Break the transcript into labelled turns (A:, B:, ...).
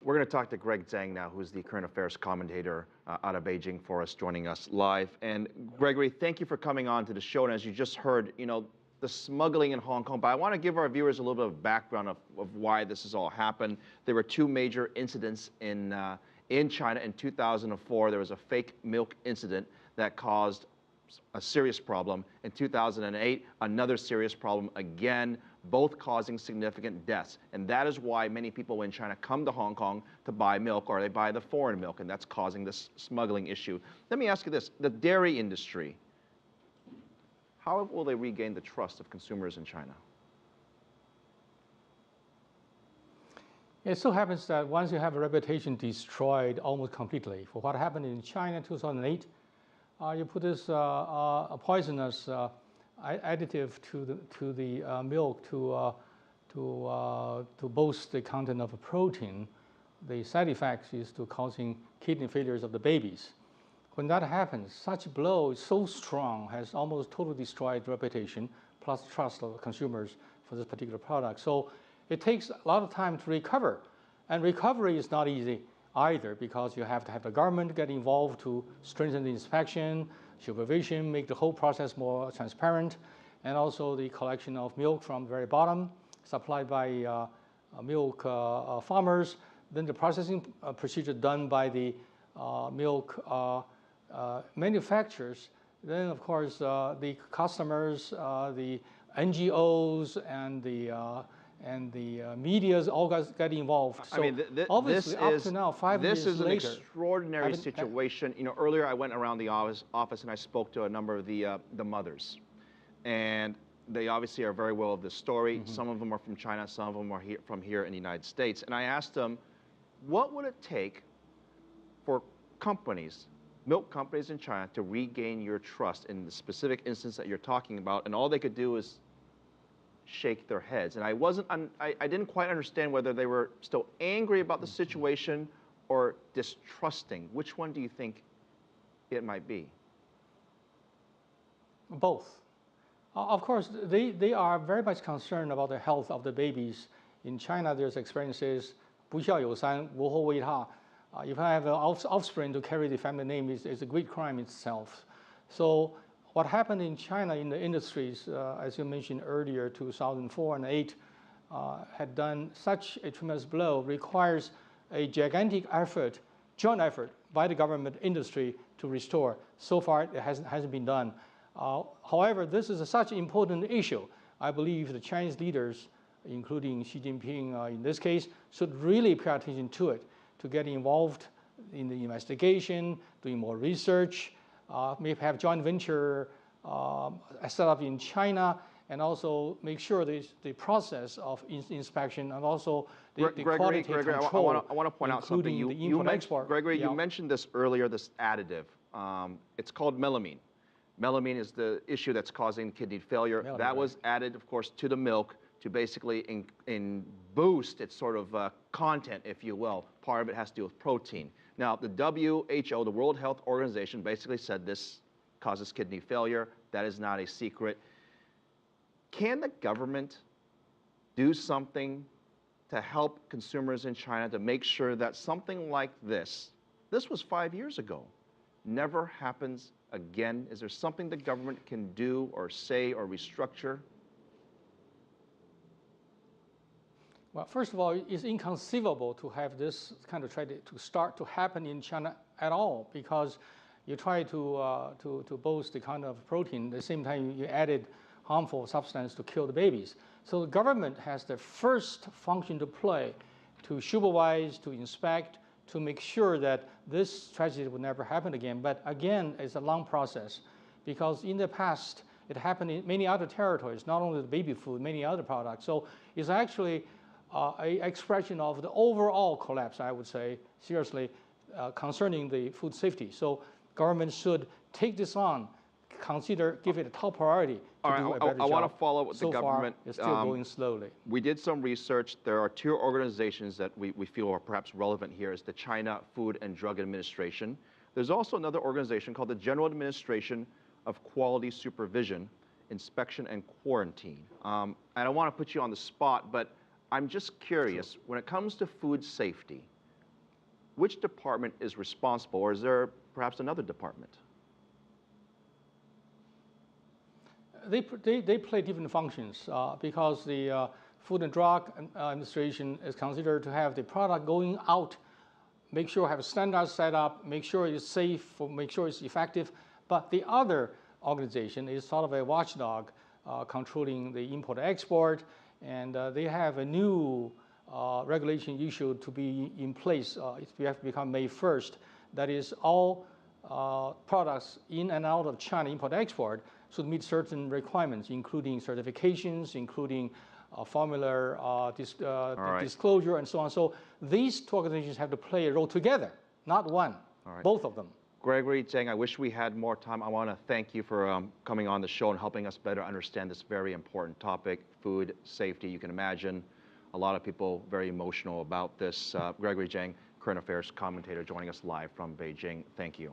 A: We're going to talk to Greg Tsang now, who's the current affairs commentator out of Beijing for us, joining us live. And Gregory, thank you for coming on to the show. And as you just heard, the smuggling in Hong Kong, but I want to give our viewers a little bit of background of why this has all happened. There were two major incidents in China in 2004. There was a fake milk incident that caused a serious problem. In 2008, another serious problem again, both causing significant deaths. And that is why many people in China come to Hong Kong to buy milk, or they buy the foreign milk, and that's causing this smuggling issue. Let me ask you this, the dairy industry, how will they regain the trust of consumers in China?
B: It so happens that once you have a reputation destroyed almost completely, for what happened in China in 2008, you put this poisonous additive to the milk to boost the content of a protein. The side effect is to causing kidney failures of the babies. When that happens, such blow is so strong, has almost totally destroyed reputation, plus trust of consumers for this particular product. So it takes a lot of time to recover. And recovery is not easy either, because you have to have the government get involved to strengthen the inspection, supervision, make the whole process more transparent, and also the collection of milk from the very bottom, supplied by milk farmers, then the processing procedure done by the milk manufacturers, then of course the customers, the NGOs, and the media's all get involved. So
A: I mean,
B: obviously, up to now, 5 years later,
A: this is an extraordinary situation. Earlier I went around the office and I spoke to a number of the mothers, and they obviously are very well of this story. Mm-hmm. Some of them are from China, some of them are from here in the United States. And I asked them, what would it take for companies, milk companies in China, to regain your trust in the specific instance that you're talking about? And all they could do is shake their heads. And I didn't quite understand whether they were still angry about the situation or distrusting. Which one do you think it might be?
B: Both. Of course, they are very much concerned about the health of the babies. In China, there's experiences, 不孝有三，无后为他. If I have an offspring to carry the family name, is a great crime itself. So what happened in China in the industries, as you mentioned earlier, 2004 and 2008, had done such a tremendous blow, requires a gigantic effort, joint effort by the government industry to restore. So far, it hasn't been done. However, this is such an important issue. I believe the Chinese leaders, including Xi Jinping in this case, should really pay attention to it, to get involved in the investigation, doing more research, maybe have joint venture set up in China, and also make sure the process of inspection and also the quality control.
A: I want to point out something. Gregory, you mentioned this earlier, this additive. It's called melamine. Melamine is the issue that's causing kidney failure. That was added, of course, to the milk to basically boost its sort of content, if you will. Part of it has to do with protein. Now, the WHO, the World Health Organization, basically said this causes kidney failure. That is not a secret. Can the government do something to help consumers in China to make sure that something like this was 5 years ago, never happens again? Is there something the government can do or say or restructure?
B: Well, first of all, it's inconceivable to have this kind of tragedy to start to happen in China at all, because you try to boost the kind of protein, at the same time you added harmful substance to kill the babies. So the government has the first function to play, to supervise, to inspect, to make sure that this tragedy will never happen again. But again, it's a long process, because in the past, it happened in many other territories, not only the baby food, many other products. So it's actually an expression of the overall collapse, I would say, seriously, concerning the food safety. So government should take this on, give it a top priority to do a better job.
A: I want to follow up with the government.
B: So far, it's still going slowly.
A: We did some research. There are two organizations that we feel are perhaps relevant here. Is the China Food and Drug Administration. There's also another organization called the General Administration of Quality Supervision, Inspection and Quarantine. I don't want to put you on the spot, but I'm just curious, when it comes to food safety, which department is responsible, or is there perhaps another department?
B: They play different functions because the Food and Drug Administration is considered to have the product going out, make sure have a standard set up, make sure it's safe, make sure it's effective. But the other organization is sort of a watchdog controlling the import-export, and they have a new regulation issued to be in place. We have to become May 1st. That is, all products in and out of China import-export should meet certain requirements, including certifications, including formula disclosure, and so on. So these two organizations have to play a role together, not one, both of them.
A: Gregory Tsang, I wish we had more time. I want to thank you for coming on the show and helping us better understand this very important topic, food safety. You can imagine a lot of people very emotional about this. Gregory Tsang, current affairs commentator, joining us live from Beijing. Thank you.